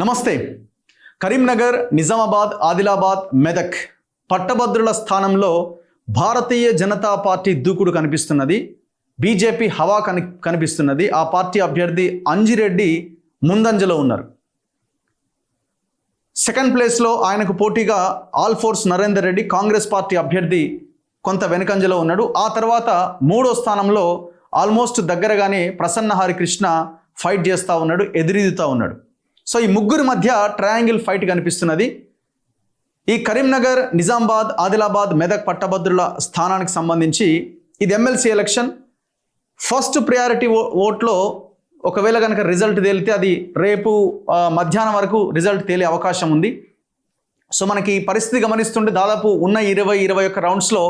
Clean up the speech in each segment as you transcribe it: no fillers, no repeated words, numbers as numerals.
నమస్తే. కరీంనగర్, నిజామాబాద్, ఆదిలాబాద్, మెదక్ పట్టభద్రుల స్థానంలో భారతీయ జనతా పార్టీ దూకుడు కనిపిస్తున్నది. బీజేపీ హవా కనిపిస్తున్నది. ఆ పార్టీ అభ్యర్థి అంజిరెడ్డి ముందంజలో ఉన్నారు. సెకండ్ ప్లేస్లో ఆయనకు పోటీగా all force Narender Reddy Congress party అభ్యర్థి కొంత వెనుకంజలో ఉన్నాడు. ఆ తర్వాత మూడో స్థానంలో ఆల్మోస్ట్ దగ్గరగానే ప్రసన్న హరికృష్ణ ఫైట్ చేస్తూ ఉన్నాడు, ఎదురీదుతూ ఉన్నాడు. సో ఈ ముగ్గురి మధ్య ట్రయాంగిల్ ఫైట్ కనిపిస్తున్నది. ఈ కరీంనగర్, నిజామాబాద్, ఆదిలాబాద్, మెదక్ పట్టభద్రుల స్థానానికి సంబంధించి ఇది ఎమ్మెల్సీ ఎలక్షన్. ఫస్ట్ ప్రయారిటీ ఓట్లో ఒకవేళ కనుక రిజల్ట్ తేలితే అది రేపు మధ్యాహ్నం వరకు రిజల్ట్ తేలే అవకాశం ఉంది. సో మనకి పరిస్థితి గమనిస్తుంటే దాదాపు ఉన్న 21 రౌండ్స్లో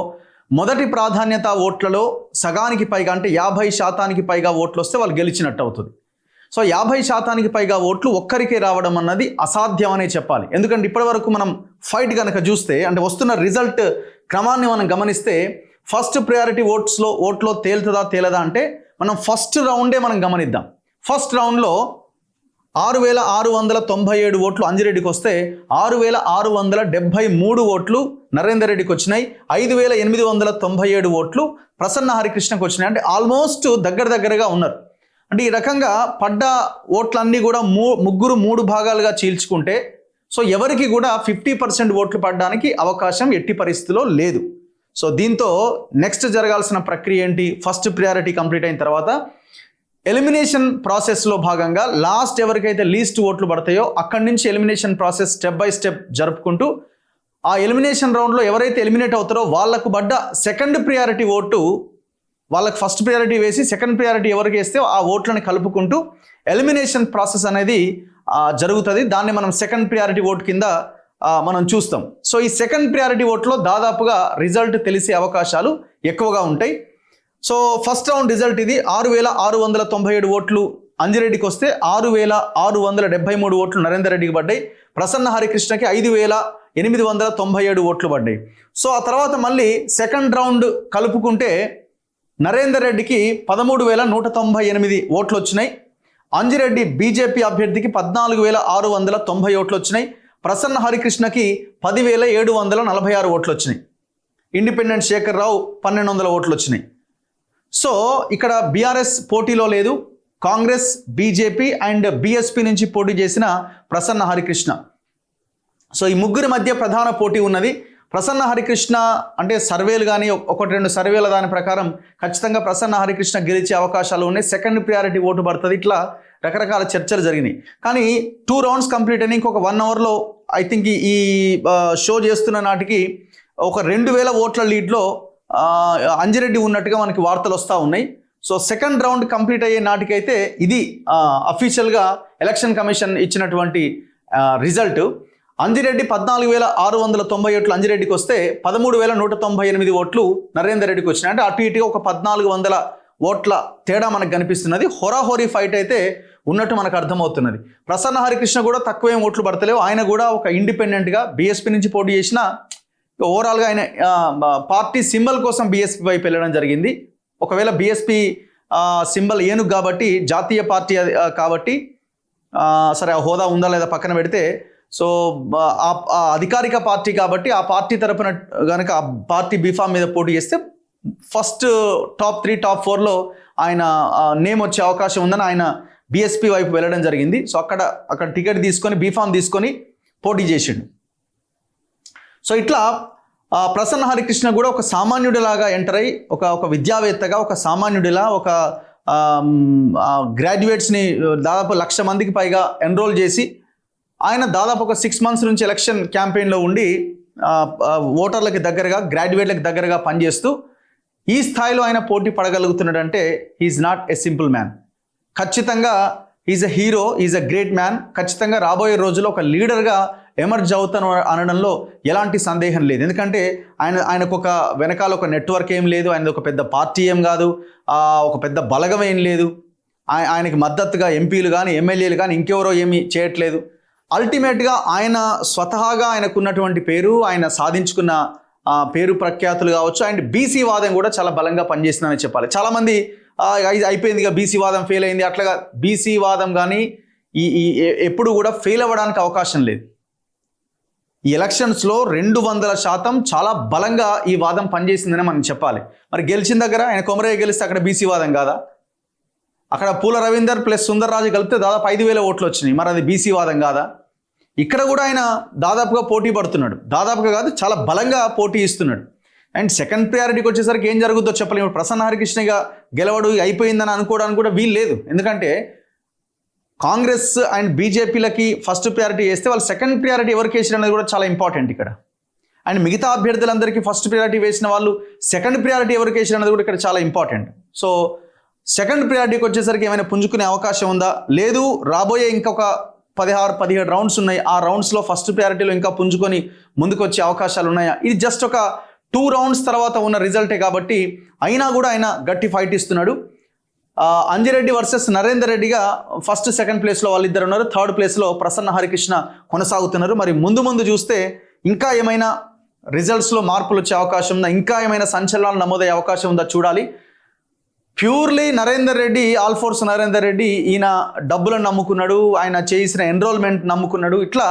మొదటి ప్రాధాన్యత ఓట్లలో సగానికి పైగా అంటే 50% పైగా ఓట్లు వస్తే వాళ్ళు గెలిచినట్టు అవుతుంది. సో 50% పైగా ఓట్లు ఒక్కరికే రావడం అన్నది అసాధ్యం అనే చెప్పాలి. ఎందుకంటే ఇప్పటి వరకు మనం ఫైట్ కనుక చూస్తే అంటే వస్తున్న రిజల్ట్ క్రమాన్ని మనం గమనిస్తే ఫస్ట్ ప్రయారిటీ ఓట్లో తేలదా అంటే మనం ఫస్ట్ రౌండే మనం గమనిద్దాం. ఫస్ట్ రౌండ్లో 6,697 ఓట్లు అంజిరెడ్డికి వస్తే 6,673 ఓట్లు నరేందర్ రెడ్డికి వచ్చినాయి. 5,897 ఓట్లు ప్రసన్న హరికృష్ణకి వచ్చినాయి. అంటే ఆల్మోస్ట్ దగ్గరగా ఉన్నారు. అంటే ఈ రకంగా పడ్డ ఓట్లన్నీ కూడా ముగ్గురు 3 భాగాలుగా చీల్చుకుంటే సో ఎవరికి కూడా 50% ఓట్లు పడడానికి అవకాశం ఎట్టి పరిస్థితిలో లేదు. సో దీంతో నెక్స్ట్ జరగాల్సిన ప్రక్రియ ఏంటి? ఫస్ట్ ప్రియారిటీ కంప్లీట్ అయిన తర్వాత ఎలిమినేషన్ ప్రాసెస్లో భాగంగా లాస్ట్ ఎవరికైతే లీస్ట్ ఓట్లు పడతాయో అక్కడి నుంచి elimination process step by step జరుపుకుంటూ ఆ ఎలిమినేషన్ రౌండ్లో ఎవరైతే ఎలిమినేట్ అవుతారో వాళ్ళకు పడ్డ సెకండ్ ప్రియారిటీ ఓటు వాళ్ళకి ఫస్ట్ ప్రయారిటీ వేసి సెకండ్ ప్రయారిటీ ఎవరికి వేస్తే ఆ ఓట్లను కలుపుకుంటూ ఎలిమినేషన్ ప్రాసెస్ అనేది జరుగుతుంది. దాన్ని మనం సెకండ్ ప్రయారిటీ ఓటు కింద మనం చూస్తాం. సో ఈ సెకండ్ ప్రయారిటీ ఓట్లో దాదాపుగా రిజల్ట్ తెలిసే అవకాశాలు ఎక్కువగా ఉంటాయి. సో ఫస్ట్ రౌండ్ రిజల్ట్ ఇది. 6,697 ఓట్లు అంజిరెడ్డికి వస్తే 6,673 ఓట్లు నరేందర్ రెడ్డికి పడ్డాయి. ప్రసన్న హరికృష్ణకి 5,897 ఓట్లు పడ్డాయి. సో ఆ తర్వాత మళ్ళీ సెకండ్ రౌండ్ కలుపుకుంటే నరేందర్ రెడ్డికి 13,198 ఓట్లు వచ్చినాయి. అంజిరెడ్డి బీజేపీ అభ్యర్థికి 14,690 ఓట్లు వచ్చినాయి. ప్రసన్న హరికృష్ణకి 10,746 ఓట్లు వచ్చినాయి. ఇండిపెండెంట్ శేఖర్ రావు 1,200 ఓట్లు వచ్చినాయి. సో ఇక్కడ బీఆర్ఎస్ పోటీలో లేదు. కాంగ్రెస్, బీజేపీ అండ్ బీఎస్పీ నుంచి పోటీ చేసిన ప్రసన్న హరికృష్ణ. సో ఈ ముగ్గురి మధ్య ప్రధాన పోటీ ఉన్నది. ప్రసన్న హరికృష్ణ అంటే సర్వేలు కానీ 1-2 సర్వేల దాని ప్రకారం ఖచ్చితంగా ప్రసన్న హరికృష్ణ గెలిచే అవకాశాలు ఉన్నాయి. సెకండ్ ప్రయారిటీ ఓటు పడుతుంది. ఇట్లా రకరకాల చర్చలు జరిగినాయి. కానీ 2 రౌండ్స్ కంప్లీట్ అయినాయి. ఇంకొక 1 అవర్లో ఐ థింక్ ఈ షో చేస్తున్న నాటికి ఒక 2,000 ఓట్ల లీడ్లో అంజిరెడ్డి ఉన్నట్టుగా మనకి వార్తలు వస్తూ ఉన్నాయి. సో సెకండ్ రౌండ్ కంప్లీట్ అయ్యే నాటికైతే ఇది అఫీషియల్గా ఎలక్షన్ కమిషన్ ఇచ్చినటువంటి రిజల్ట్. అంజిరెడ్డి 14,690 ఓట్లు అంజిరెడ్డికి వస్తే 13,198 ఓట్లు నరేందర్ రెడ్డికి వచ్చినాయి. అంటే అటు ఇటుగా ఒక 1,400 ఓట్ల తేడా మనకు కనిపిస్తున్నది. హోరాహోరీ ఫైట్ అయితే ఉన్నట్టు మనకు అర్థమవుతున్నది. ప్రసన్న హరికృష్ణ కూడా తక్కువేం ఓట్లు పడతలేవు. ఆయన కూడా ఒక ఇండిపెండెంట్గా బీఎస్పీ నుంచి పోటీ చేసిన ఓవరాల్గా ఆయన పార్టీ సింబల్ కోసం బీఎస్పీ వైపు వెళ్ళడం జరిగింది. ఒకవేళ బీఎస్పీ సింబల్ ఏనుగు కాబట్టి జాతీయ పార్టీ కాబట్టి సరే ఆ హోదా ఉందా లేదా పక్కన పెడితే సో ఆ అధికారిక పార్టీ కాబట్టి ఆ పార్టీ తరపున కనుక ఆ పార్టీ బీఫామ్ మీద పోటీ చేస్తే ఫస్ట్ టాప్ 3, టాప్ 4లో ఆయన నేమ్ వచ్చే అవకాశం ఉందని ఆయన బీఎస్పీ వైపు వెళ్ళడం జరిగింది. సో అక్కడ టికెట్ తీసుకొని బీఫామ్ తీసుకొని పోటీ చేసిండు. సో ఇట్లా ప్రసన్న హరికృష్ణ కూడా ఒక సామాన్యుడిలాగా ఎంటర్ అయ్యి ఒక విద్యావేత్తగా ఒక సామాన్యుడిలా ఒక గ్రాడ్యుయేట్స్ని దాదాపు 1,00,000 మందికి పైగా ఎన్రోల్ చేసి ఆయన దాదాపు ఒక 6 మంత్స్ నుంచి ఎలక్షన్ క్యాంపెయిన్లో ఉండి ఓటర్లకి దగ్గరగా గ్రాడ్యుయేట్లకు దగ్గరగా పనిచేస్తూ ఈ స్థాయిలో ఆయన పోటీ పడగలుగుతున్నాడంటే he is not a simple man. ఖచ్చితంగా is a hero, is a great man. ఖచ్చితంగా రాబోయే రోజుల్లో ఒక లీడర్గా ఎమర్జ్ అవుతాను అనడంలో ఎలాంటి సందేహం లేదు. ఎందుకంటే ఆయనకు ఒక వెనకాల ఒక నెట్వర్క్ ఏం లేదు, ఆయనది ఒక పెద్ద పార్టీ ఏం కాదు, ఒక పెద్ద బలగం ఏం లేదు, ఆయనకి మద్దతుగా ఎంపీలు కానీ ఎమ్మెల్యేలు కానీ ఇంకెవరో ఏమీ చేయట్లేదు. అల్టిమేట్గా ఆయన స్వతహాగా ఆయనకున్నటువంటి పేరు, ఆయన సాధించుకున్న పేరు ప్రఖ్యాతులు కావచ్చు, అండ్ బీసీ వాదం కూడా చాలా బలంగా పనిచేసిందని చెప్పాలి. చాలామంది అయిపోయింది ఇక బీసీ వాదం ఫెయిల్ అయింది అట్లాగా బీసీ వాదం కానీ ఎప్పుడు కూడా ఫెయిల్ అవ్వడానికి అవకాశం లేదు. ఈ ఎలక్షన్స్లో 200% చాలా బలంగా ఈ వాదం పనిచేసిందని మనం చెప్పాలి. మరి గెలిచిన దగ్గర ఆయన కొమరయ్య గెలిస్తే అక్కడ బీసీ వాదం కాదా? అక్కడ పూల రవీందర్ ప్లస్ సుందర్రాజు కలిపితే దాదాపు 5,000 ఓట్లు వచ్చినాయి. మరి అది బీసీ వాదం కాదా? ఇక్కడ కూడా ఆయన దాదాపుగా పోటీ పడుతున్నాడు. దాదాపుగా కాదు, చాలా బలంగా పోటీ ఇస్తున్నాడు. అండ్ సెకండ్ ప్రియారిటీకి వచ్చేసరికి ఏం జరుగుతుందో చెప్పలేము. ప్రసన్న హరికృష్ణగా గెలవడు అయిపోయిందని అనుకోవడానికి కూడా వీలు లేదు. ఎందుకంటే కాంగ్రెస్ అండ్ బీజేపీలకి ఫస్ట్ ప్రియారిటీ వేస్తే వాళ్ళు సెకండ్ ప్రియారిటీ ఎవరికి వేసిన అనేది కూడా చాలా ఇంపార్టెంట్ ఇక్కడ. అండ్ మిగతా అభ్యర్థులందరికీ ఫస్ట్ ప్రియారిటీ వేసిన వాళ్ళు సెకండ్ ప్రియారిటీ ఎవరికి వేసిన అనేది కూడా ఇక్కడ చాలా ఇంపార్టెంట్. సో సెకండ్ ప్రియారిటీకి వచ్చేసరికి ఏమైనా పుంజుకునే అవకాశం ఉందా? లేదు, రాబోయే ఇంకొక 16-17 రౌండ్స్ ఉన్నాయి. ఆ రౌండ్స్లో ఫస్ట్ ప్రియారిటీలో ఇంకా పుంజుకొని ముందుకు వచ్చే అవకాశాలు ఉన్నాయా? ఇది జస్ట్ ఒక 2 రౌండ్స్ తర్వాత ఉన్న రిజల్టే కాబట్టి అయినా కూడా ఆయన గట్టి ఫైట్ ఇస్తున్నాడు. అంజిరెడ్డి వర్సెస్ నరేందర్ రెడ్డిగా ఫస్ట్ సెకండ్ ప్లేస్లో వాళ్ళిద్దరు ఉన్నారు. థర్డ్ ప్లేస్లో ప్రసన్న హరికృష్ణ కొనసాగుతున్నారు. మరి ముందు చూస్తే ఇంకా ఏమైనా రిజల్ట్స్లో మార్పులు వచ్చే అవకాశం ఉందా? ఇంకా ఏమైనా సంచలనాలు నమోదయ్యే అవకాశం ఉందా చూడాలి. Purely Narender Reddy, all force Narender Reddy, ఈయన డబ్బులను నమ్ముకున్నాడు, ఆయన చేసిన ఎన్రోల్మెంట్ నమ్ముకున్నాడు. ఇట్లా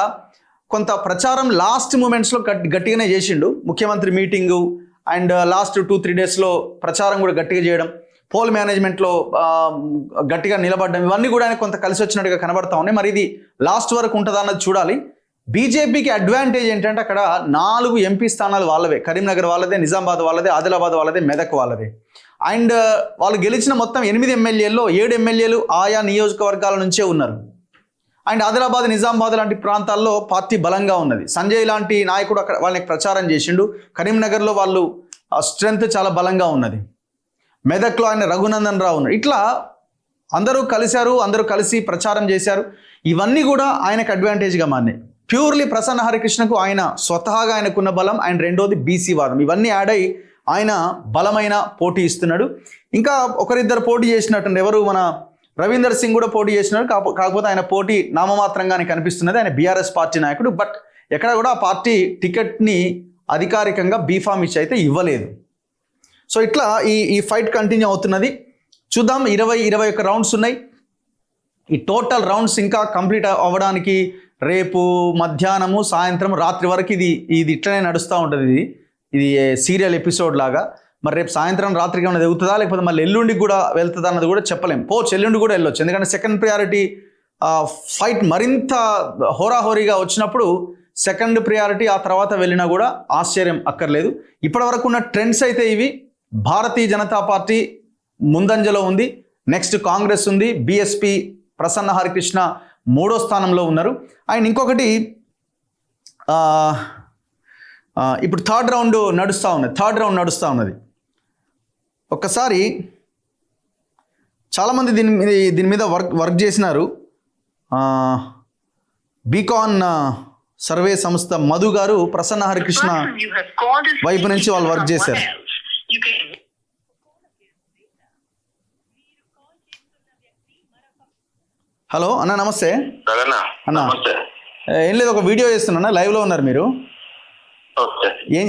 కొంత ప్రచారం లాస్ట్ మూమెంట్స్లో గట్టిగానే చేసిండు. ముఖ్యమంత్రి మీటింగు అండ్ లాస్ట్ 2-3 డేస్లో ప్రచారం కూడా గట్టిగా చేయడం, పోల్ మేనేజ్మెంట్లో గట్టిగా నిలబడడం, ఇవన్నీ కూడా ఆయన కొంత కలిసి వచ్చినట్టుగా కనబడతా ఉన్నాయి. మరి ఇది లాస్ట్ వరకు ఉంటుందా అన్నది చూడాలి. బీజేపీకి అడ్వాంటేజ్ ఏంటంటే అక్కడ 4 ఎంపీ స్థానాలు వాళ్ళవే. కరీంనగర్ వాళ్ళదే, నిజామాబాద్ వాళ్ళదే, ఆదిలాబాద్ వాళ్ళదే, మెదక్ వాళ్ళదే. అండ్ వాళ్ళు గెలిచిన మొత్తం 8 ఎమ్మెల్యేల్లో 7 ఎమ్మెల్యేలు ఆయా నియోజకవర్గాల నుంచే ఉన్నారు. అండ్ ఆదిలాబాద్, నిజామాబాద్ లాంటి ప్రాంతాల్లో పార్టీ బలంగా ఉన్నది. సంజయ్ లాంటి నాయకుడు అక్కడ వాళ్ళకి ప్రచారం చేసిండు. కరీంనగర్లో వాళ్ళు స్ట్రెంగ్త్ చాలా బలంగా ఉన్నది. మెదక్లో ఆయన రఘునందన్ రావు ఉన్నాడు. ఇట్లా అందరూ కలిశారు, అందరూ కలిసి ప్రచారం చేశారు. ఇవన్నీ కూడా ఆయనకు అడ్వాంటేజ్గా మారినాయి. ప్యూర్లీ ప్రసన్న హరికృష్ణకు ఆయన స్వతహాగా ఆయనకున్న బలం అండ్ రెండోది బీసీ వాదం, ఇవన్నీ యాడ్ అయ్యి ఆయన బలమైన పోటీ ఇస్తున్నాడు. ఇంకా ఒకరిద్దరు పోటీ చేసినట్టు, ఎవరు మన రవీందర్ సింగ్ కూడా పోటీ చేసినాడు. కాకపోతే ఆయన పోటీ నామమాత్రంగానే కనిపిస్తున్నది. ఆయన బీఆర్ఎస్ పార్టీ నాయకుడు. బట్ ఎక్కడ కూడా ఆ పార్టీ టికెట్ని అధికారికంగా బీఫామ్ ఇచ్చి అయితే ఇవ్వలేదు. సో ఇట్లా ఈ ఫైట్ కంటిన్యూ అవుతున్నది. చూద్దాం, 20-21 రౌండ్స్ ఉన్నాయి. ఈ టోటల్ రౌండ్స్ ఇంకా కంప్లీట్ అవ్వడానికి రేపు మధ్యాహ్నము, సాయంత్రం, రాత్రి వరకు ఇది ఇట్లనే నడుస్తూ ఉంటుంది. ఇది సీరియల్ ఎపిసోడ్ లాగా. మరి రేపు సాయంత్రం రాత్రికి ఏమైనా ఎదుగుతుందా, లేకపోతే మళ్ళీ ఎల్లుండికి కూడా వెళ్తుందా అన్నది కూడా చెప్పలేం. ఎల్లుండి కూడా వెళ్ళొచ్చు. ఎందుకంటే సెకండ్ ప్రియారిటీ ఫైట్ మరింత హోరాహోరీగా వచ్చినప్పుడు సెకండ్ ప్రియారిటీ ఆ తర్వాత వెళ్ళినా కూడా ఆశ్చర్యం అక్కర్లేదు. ఇప్పటి వరకు ఉన్న ట్రెండ్స్ అయితే ఇవి. భారతీయ జనతా పార్టీ ముందంజలో ఉంది. నెక్స్ట్ కాంగ్రెస్ ఉంది. బీఎస్పీ ప్రసన్న హరికృష్ణ 3వ స్థానంలో ఉన్నారు. అండ్ ఇంకొకటి, ఇప్పుడు థర్డ్ రౌండ్ నడుస్తూ ఉన్నది. ఒక్కసారి చాలామంది దీని మీద వర్క్ చేసినారు. బీకాన్ సర్వే సంస్థ మధు గారు ప్రసన్న హరికృష్ణ వైపు నుంచి వాళ్ళు వర్క్ చేశారు. హలో అన్న, నమస్తే అన్న. ఏం లేదు, ఒక వీడియో చేస్తున్నా, లైవ్లో ఉన్నారు మీరు.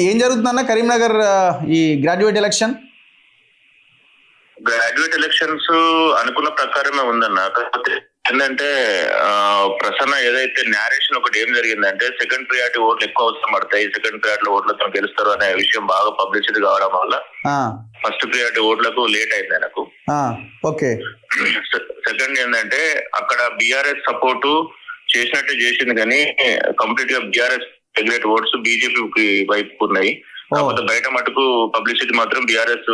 ఏం జరుగుతుందన్న కరీంనగర్ ఈ గ్రాడ్యుయేట్ ఎలక్షన్స్ అనుకున్న ప్రకారమే ఉందన్న. కాకపోతే ఏంటంటే ప్రసన్న ఏదైతే నేరేషన్ ఒకటి ఏం జరిగిందంటే సెకండ్ ప్రియారిటీ ఓట్లు ఎక్కువ అవసరం పడతాయి, సెకండ్ ప్రియారిటీ ఓట్లతో గెలుస్తారు అనే విషయం బాగా పబ్లిసిటీ కావడం వల్ల ఫస్ట్ ప్రియారిటీ ఓట్లకు లేట్ అయింది ఆయనకు. ఓకే. సెకండ్ ఏంటంటే అక్కడ బీఆర్ఎస్ సపోర్టు చేసినట్టే చేసింది, కానీ కంప్లీట్ గా బీఆర్ఎస్ రెగ్యులేట్ ఓట్స్ బీజేపీ వైపు ఉన్నాయి. కాకపోతే బయట మటుకు పబ్లిసిటీ మాత్రం బీఆర్ఎస్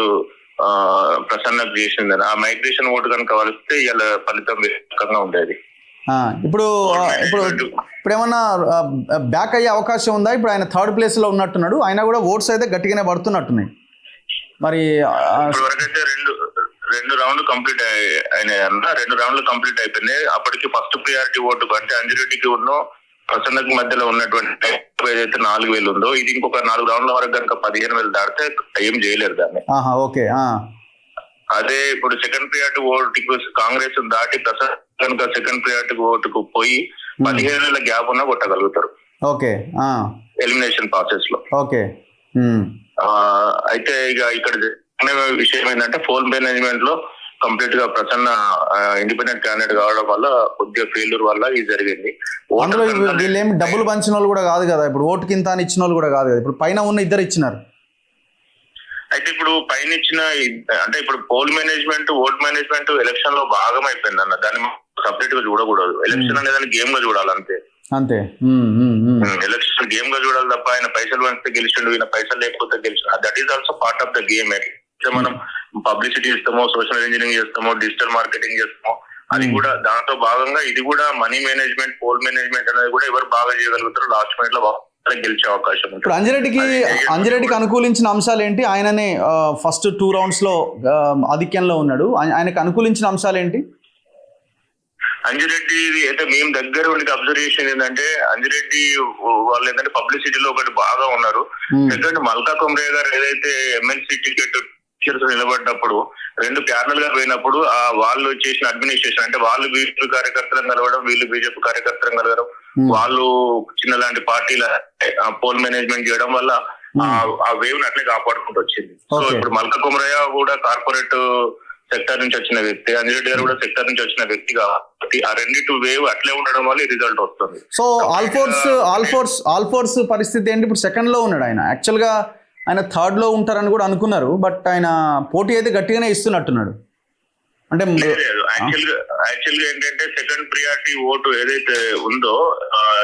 ప్రసన్నకు చేసిందని. ఆ మైగ్రేషన్ ఓటు కనుక వలిస్తే ఇలా ఫలితం రకంగా ఉండేది. ఇప్పుడు ఏమన్నా బ్యాక్ అయ్యే అవకాశం ఉందా? ఇప్పుడు ఆయన థర్డ్ ప్లేస్ లో ఉన్నట్టున్నాడు, ఆయన కూడా ఓట్స్ అయితే గట్టిగానే పడుతున్నట్టున్నాయి. మరి ఇప్పటివరకైతే రెండు రౌండ్లు కంప్లీట్ అయినాయి అన్న. 2 రౌండ్లు కంప్లీట్ అయిపోయినాయి. అప్పటికి ఫస్ట్ ప్రియారిటీ ఓటు అంటే అంజిరెడ్డికి ఉన్న ప్రసన్నకు మధ్యలో ఉన్నటువంటి ఏదైతే 4,000 ఉందో, ఇది ఇంకొక 4 రౌండ్ల వరకు కనుక 15,000 దాటితే ఏం చేయలేరు దాన్ని. ఓకే. అదే ఇప్పుడు సెకండ్ ప్రియారిటీ ఓటుకు కాంగ్రెస్ దాటి ప్రసన్న కనుక సెకండ్ ప్రియారిటీ ఓటుకు పోయి 15,000 గ్యాప్ ఉన్నా కొట్టగలుగుతారు. ఓకే. ఎలిమినేషన్ ప్రాసెస్ లో. ఓకే. అయితే ఇక ఇక్కడ విషయం ఏంటంటే పోల్ మేనేజ్మెంట్ లో కంప్లీట్ గా ప్రసన్న ఇండిపెండెంట్ క్యాండిడేట్ కావడం వల్ల కొద్దిగా ఫెయిల్యూర్ వల్ల ఇది జరిగింది. అందులో వీళ్ళు ఏమి డబ్బులు పంచిన వాళ్ళు కూడా కాదు కదా, ఇప్పుడు ఓటు కింద అని ఇచ్చిన వాళ్ళు కూడా కాదు కదా, ఇప్పుడు పైన ఉన్న ఇద్దరు ఇచ్చినారు. అయితే ఇప్పుడు పైన ఇచ్చిన అంటే ఇప్పుడు poll management vote management election లో భాగం అయిపోయింది అన్న, దాన్ని సపరేట్ గా చూడకూడదు. ఎలక్షన్ అనేది గేమ్ గా చూడాలి అంతే. ఎలక్షన్ గేమ్ గా చూడాలి తప్ప ఆయన పైసలు పంచితే గెలిచిండు, ఈయన పైసలు లేకపోతే గెలిచిండు, that is also part of the game. మనం పబ్లిసిటీ ఇస్తామో, సోషల్ ఇంజనీరింగ్ చేస్తామో, డిజిటల్ మార్కెటింగ్ చేస్తామో, అది కూడా దాంతో భాగంగా ఇది కూడా మనీ మేనేజ్మెంట్, పోల్ మేనేజ్మెంట్ అనేది కూడా ఎవరు బాగా చేయగలుగుతారో లాస్ట్ మినిట్ లో గెలిచే అవకాశం. ఇప్పుడు అంజిరెడ్డికి అనుకూలించిన అంశాలు ఏంటి? ఆయననే ఫస్ట్ 2 rounds లో ఆధిక్యంలో ఉన్నాడు, ఆయనకు అనుకూలించిన అంశాలు ఏంటి? అంజిరెడ్డి అయితే మేము దగ్గర ఉండి అబ్జర్వేషన్ ఏంటంటే, అంజిరెడ్డి వాళ్ళు ఏంటంటే పబ్లిసిటీలో ఒకటి బాగా ఉన్నారు. సెకండ్ మల్కా కుమ్రే గారు ఏదైతే ఎమ్మెల్సీ టికెట్ నిలబడ్డప్పుడు 2 ప్యానల్ గా పోయినప్పుడు వాళ్ళు చేసిన అడ్మినిస్ట్రేషన్ అంటే వాళ్ళు బీజేపీ కార్యకర్తలను కలవడం, వీళ్ళు బీజేపీ కార్యకర్తలను కలవడం, వాళ్ళు చిన్న లాంటి పార్టీల పోల్ మేనేజ్మెంట్ చేయడం వల్ల ఆ వేవ్ అట్లే కాపాడుకుంటూ వచ్చింది. సో ఇప్పుడు మల్కా కుమ్రయ్య కూడా కార్పొరేట్ సెక్టర్ నుంచి వచ్చిన వ్యక్తి, అంజిరెడ్డి గారు కూడా సెక్టర్ నుంచి వచ్చిన వ్యక్తి కాబట్టి ఆ రెండిటి వేవ్ అట్లే ఉండడం వల్ల ఈ రిజల్ట్ వస్తుంది. సో ఆల్ఫోర్స్ పరిస్థితి ఏంటి? ఇప్పుడు సెకండ్ లో ఉన్నాడు ఆయన, యాక్చువల్ గా ఆయన థర్డ్ లో ఉంటారని కూడా అనుకున్నారు, బట్ ఆయన పోటీ అయితే గట్టిగానే ఇస్తున్నట్టున్నాడు. అంటే యాక్చువల్ గా ఏంటంటే సెకండ్ ప్రియారిటీ ఓటు ఏదైతే ఉందో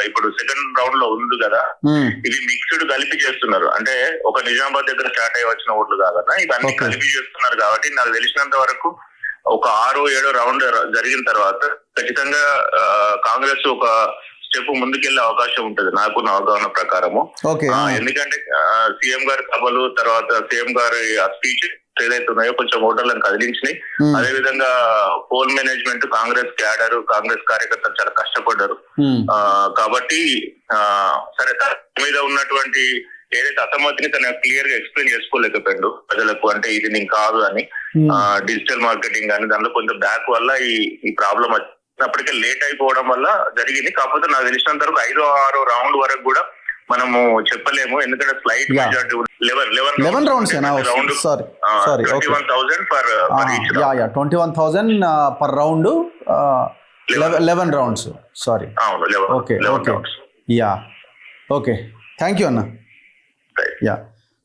ఇప్పుడు సెకండ్ రౌండ్ లో ఉంది కదా, ఇది మిక్స్డ్ కలిపి చేస్తున్నారు. అంటే ఒక నిజామాబాద్ దగ్గర స్టార్ట్ అయ్యి వచ్చిన ఓట్లు కాదన్నా, ఇవన్నీ కలిపి చేస్తున్నారు. కాబట్టి నాకు తెలిసినంత వరకు ఒక 6-7 రౌండ్ జరిగిన తర్వాత ఖచ్చితంగా కాంగ్రెస్ ఒక స్టెప్ ముందుకెళ్లే అవకాశం ఉంటది నాకున్న అవగాహన ప్రకారము. ఎందుకంటే సీఎం గారి సభలు, తర్వాత సీఎం గారి స్పీచ్ ఏదైతే ఉన్నాయో కొంచెం ఓటర్లను కదిలించినాయి. అదే విధంగా poll management, Congress cadre, Congress కార్యకర్తలు చాలా కష్టపడ్డారు. కాబట్టి సరే మీద ఉన్నటువంటి ఏదైతే అసమ్మతిని తన క్లియర్ గా ఎక్స్ప్లెయిన్ చేసుకోలేకపోయాడు ప్రజలకు, అంటే ఇది నేను కాదు అని. డిజిటల్ మార్కెటింగ్ కానీ దానిలో కొంచెం బ్యాక్ వల్ల ఈ ప్రాబ్లం అప్పటికే లేట్ అయిపోవడం వల్ల జరిగింది. కాకపోతే నాకు తెలిసినంత వరకు 5-6 రౌండ్ వరకు కూడా మనము చెప్పలేము, ఎందుకంటే slight majority 11 rounds 21,000 per round, 11 rounds. Sorry. Okay. Thank you, Anna.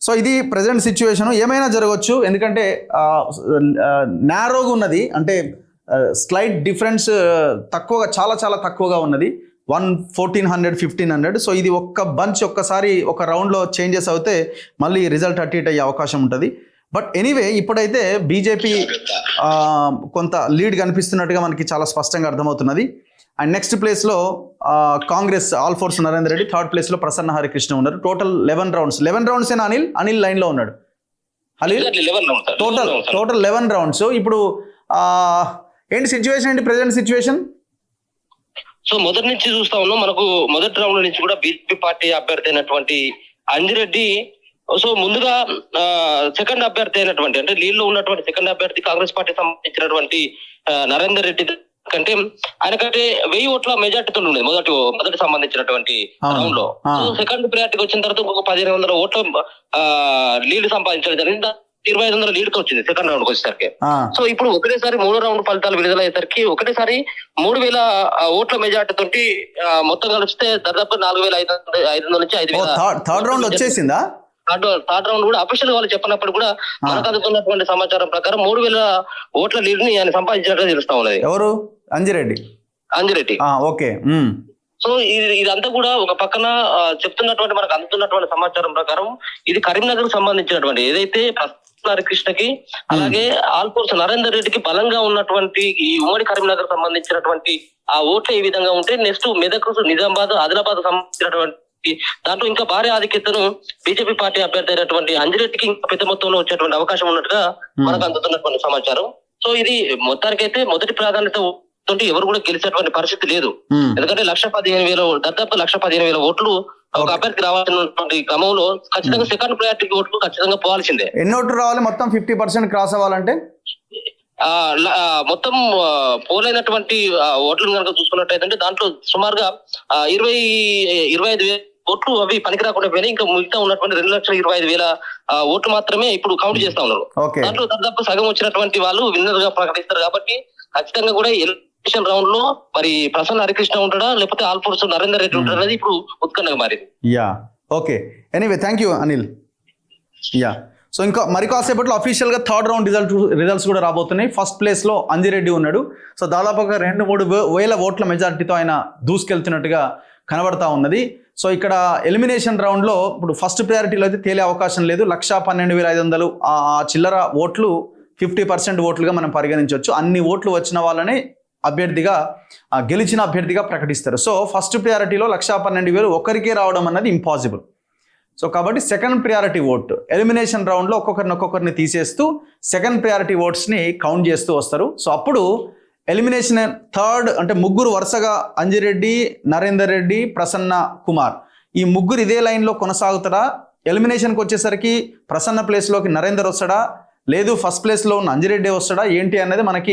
So ఇది ప్రజెంట్ సిచ్యువేషన్. ఏమైనా జరగవచ్చు, ఎందుకంటే నారోగా ఉన్నది, అంటే స్లైట్ డిఫరెన్స్ తక్కువగా, చాలా తక్కువగా ఉన్నది, 1,400-1,500. సో ఇది ఒక్క బంచ్ ఒక్కసారి ఒక రౌండ్లో చేంజెస్ అవుతే మళ్ళీ రిజల్ట్ అటు ఇటు అయ్యే అవకాశం ఉంటుంది. బట్ ఎనీవే ఇప్పుడైతే బీజేపీ కొంత లీడ్ కనిపిస్తున్నట్టుగా మనకి చాలా స్పష్టంగా అర్థమవుతున్నది. అండ్ నెక్స్ట్ ప్లేస్లో కాంగ్రెస్ ఆల్ఫోర్స్ నరేందర్ రెడ్డి, థర్డ్ ప్లేస్లో ప్రసన్న హరికృష్ణ ఉన్నారు. టోటల్ 11 rounds ఏనా అనిల్ లైన్లో ఉన్నాడు. Total 11 rounds. ఇప్పుడు ఏంటి సిచ్యువేషన్, ఏంటి ప్రెజెంట్ సిచ్యువేషన్? సో మొదటి నుంచి చూస్తా ఉన్నాం, మనకు మొదటి రౌండ్ నుంచి కూడా బీజేపీ పార్టీ అభ్యర్థి అయినటువంటి అంజిరెడ్డి, సో ముందుగా సెకండ్ అభ్యర్థి అయినటువంటి, అంటే లీడ్ లో ఉన్నటువంటి సెకండ్ అభ్యర్థి కాంగ్రెస్ పార్టీ సంబంధించినటువంటి నరేందర్ రెడ్డి కంటే ఆయనకంటే 1000 ఓట్ల మెజార్టీతో ఉండేది మొదటి సంబంధించినటువంటి రౌండ్ లో. సో సెకండ్ ప్రియారిటీకి వచ్చిన తర్వాత ఇంకొక 1,500 ఓట్ల లీడ్ సంపాదించడం జరిగింది. 2,500 లీడ్ తో వచ్చింది సెకండ్ రౌండ్ కి వచ్చేసరికి. సో ఇప్పుడు ఒకటేసారి 3వ రౌండ్ ఫలితాలు విడుదలయ్యేసరికి ఒకటేసారి 3,000 ఓట్ల మెజార్టీ తోటి మొత్తం కలిస్తే దాదాపు 4,500 నుంచి 5,000. థర్డ్ రౌండ్ వచ్చేసిందా? థర్డ్ రౌండ్ కూడా అఫీషియల్ వాళ్ళు చెప్పినప్పుడు కూడా మనకు అందుతున్నటువంటి సమాచారం ప్రకారం 3,000 ఓట్ల లీడ్ ని ఆయన సంపాదించినట్టు తెలుస్తా ఉన్నది. ఎవరు? అంజిరెడ్డి. ఓకే. సో ఇదంతా కూడా ఒక పక్కన చెప్తున్నటువంటి, మనకు అందుతున్నటువంటి సమాచారం ప్రకారం ఇది కరీంనగర్ కు సంబంధించినటువంటి ఏదైతే హరికృష్ణకి అలాగే ఆల్ఫోర్స్ నరేందర్ రెడ్డికి బలంగా ఉన్నటువంటి ఈ ఉమ్మడి కరీంనగర్ సంబంధించినటువంటి ఆ ఓట్లు ఈ విధంగా ఉంటే నెక్స్ట్ మెదక్, నిజామాబాద్, ఆదిలాబాద్ సంబంధించినటువంటి దాంట్లో ఇంకా భారీ ఆధిక్యతను బీజేపీ పార్టీ అభ్యర్థి అయినటువంటి అంజిరెడ్డికి ఇంకా పెద్ద మొత్తంలో వచ్చేటువంటి అవకాశం ఉన్నట్టుగా మనకు అందుతున్నటువంటి సమాచారం. సో ఇది మొత్తానికైతే మొదటి ప్రాధాన్యత ఎవరు కూడా గెలిచేటువంటి పరిస్థితి లేదు. ఎందుకంటే 1,15,000 దాదాపు 1,15,000 ఓట్లు ఒక అభ్యర్థి రావాల్సినటువంటి క్రమంలో ఖచ్చితంగా సెకండ్ ప్రయారిటీ ఓట్లు ఖచ్చితంగా పోవాల్సిందే. ఎన్ని ఓట్లు రావాలి మొత్తం 50% క్రాస్ అవ్వాలంటే? మొత్తం పోలైనటువంటి ఓట్లను కనుక చూసుకున్నట్టయితే దాంట్లో సుమారుగా 25,000 ఓట్లు అవి పనికి రాకుండా పోయినాయి. ఇంకా మిగతా ఉన్నటువంటి 2,25,000 ఓట్లు మాత్రమే ఇప్పుడు కౌంట్ చేస్తా ఉన్నారు. ఓకే. దాంట్లో దాదాపు సగం వచ్చినటువంటి వాళ్ళు విన్నర్ గా ప్రకటిస్తారు. కాబట్టి ఖచ్చితంగా కూడా ఎలక్షన్ రౌండ్ లో మరి ప్రసన్న హరికృష్ణ ఉంటాడా లేకపోతే ఆల్ఫోర్స్ నరేందర్ రెడ్డి ఉంటాడా అనేది ఇప్పుడు ఉత్కంఠగా మారింది. Yeah okay, anyway thank you Anil. Yeah, so ఇంకా మరి కాసేపట్లో అఫీషియల్గా థర్డ్ రౌండ్ రిజల్ట్స్ కూడా రాబోతున్నాయి. ఫస్ట్ ప్లేస్లో అంజిరెడ్డి ఉన్నాడు. సో దాదాపుగా 2-3 వేల ఓట్ల మెజారిటీతో ఆయన దూసుకెళ్తున్నట్టుగా కనబడతా ఉన్నది. సో ఇక్కడ ఎలిమినేషన్ రౌండ్లో ఇప్పుడు ఫస్ట్ ప్రయారిటీలో అయితే తేలే అవకాశం లేదు. 1,12,500 ఆ చిల్లర ఓట్లు 50% ఓట్లుగా మనం పరిగణించవచ్చు. అన్ని ఓట్లు వచ్చిన వాళ్ళని అభ్యర్థిగా గెలిచిన అభ్యర్థిగా ప్రకటిస్తారు. సో ఫస్ట్ ప్రయారిటీలో 1,12,000 ఒకరికే రావడం అన్నది ఇంపాసిబుల్. సో కాబట్టి సెకండ్ ప్రయారిటీ ఓట్ ఎలిమినేషన్ రౌండ్లో ఒక్కొక్కరిని తీసేస్తూ సెకండ్ ప్రయారిటీ ఓట్స్ని కౌంట్ చేస్తూ వస్తారు. సో అప్పుడు ఎలిమినేషన్ థర్డ్ అంటే ముగ్గురు వరుసగా అంజిరెడ్డి, నరేందర్ రెడ్డి, ప్రసన్న కుమార్ ఈ ముగ్గురు ఇదే లైన్లో కొనసాగుతారా? ఎలిమినేషన్కి వచ్చేసరికి ప్రసన్న ప్లేస్లోకి నరేందర్ వస్తాడా, లేదు ఫస్ట్ ప్లేస్లో ఉన్న అంజిరెడ్డి వస్తాడా ఏంటి అనేది మనకి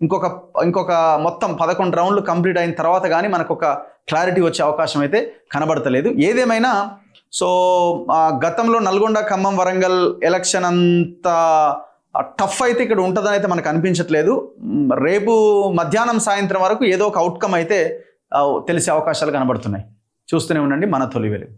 ఇంకొక మొత్తం 11 రౌండ్లు కంప్లీట్ అయిన తర్వాత కానీ మనకు ఒక క్లారిటీ వచ్చే అవకాశం అయితే కనబడతలేదు. ఏదేమైనా సో గతంలో నల్గొండ, ఖమ్మం, వరంగల్ ఎలక్షన్ అంత టఫ్ అయితే ఇక్కడ ఉంటుందని అయితే మనకు అనిపించట్లేదు. రేపు మధ్యాహ్నం సాయంత్రం వరకు ఏదో ఒక అవుట్కమ్ అయితే తెలిసే అవకాశాలు కనబడుతున్నాయి. చూస్తూనే ఉండండి మన తొలి వెలుగు.